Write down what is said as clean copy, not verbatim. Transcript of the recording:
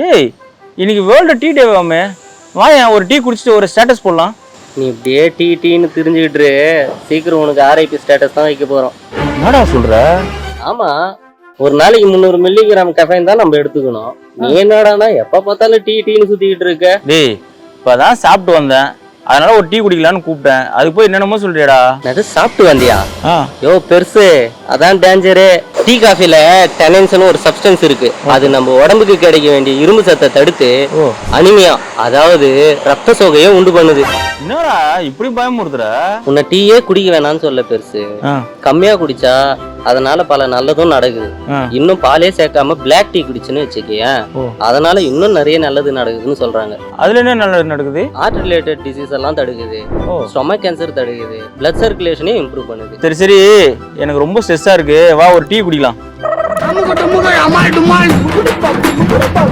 ஏய் இன்னைக்கு world tea டேவாமே, வாயன் ஒரு டீ குடிச்சிட்டு ஒரு ஸ்டேட்டஸ் போடலாம். நீ இப்படியே டீன்னு தெரிஞ்சுக்கிட்டு சீக்கிரம் உனக்கு ஆர்ஐபி ஸ்டேட்டஸ் தான் வைக்க போறோம். என்னடா சொல்ற? ஆமா, ஒரு நாளைக்கு 300 மில்லிகிராம் கஃபைன் தான் நம்ம எடுத்துக்கணும். நீ என்னடானா எப்ப பார்த்தாலும் டீன்னு சுத்திக்கிட்டு இருக்க. டேய் இப்பதான் சாப்பிட்டு வந்தேன், அதனால ஒரு டீ குடிக்கலான்னு கூப்பிட்டேன். அதுக்கு போய் என்னென்னமோ சொல்றியாடா? அது சாப்பிட்டு வந்தியா? ஆ யோ பெருசு, அதான் டேஞ்சரு. டீ காஃபில டெனன்ஸ்னு ஒரு சப்ஸ்டன்ஸ் இருக்கு. அது நம்ம உடம்புக்கு கிடைக்க வேண்டிய இரும்பு சத்தை தடுத்து அனிமியா, அதாவது ரத்த சோகையை உண்டு பண்ணுது. என்னடா இப்படி பயமுறுத்துற? உன்னை டீயே குடிக்க வேணாம்னு சொல்ல பெருசு. கம்மியா குடிச்சா அதனால பல நல்லதும் நடக்குது. இன்னும் பாலே சேர்க்காம பிளாக் டீ குடிச்சுன்னு வச்சுக்கேன், அதனால இன்னும் நிறைய நல்லது நடக்குதுன்னு சொல்றாங்க. அதுல என்ன நல்லது நடக்குது? ஹார்ட் ரிலேட்டட் டிசீஸ் எல்லாம் தடுக்குது, ஸ்டொமக் கேன்சர் தடுக்குது, பிளட் சர்க்குலேஷனையும் இம்ப்ரூவ் பண்ணுது. சரி சரி, எனக்கு ரொம்ப ஸ்ட்ரெஸ்ஸா இருக்கு, வா ஒரு டீ குடிக்கலாம்.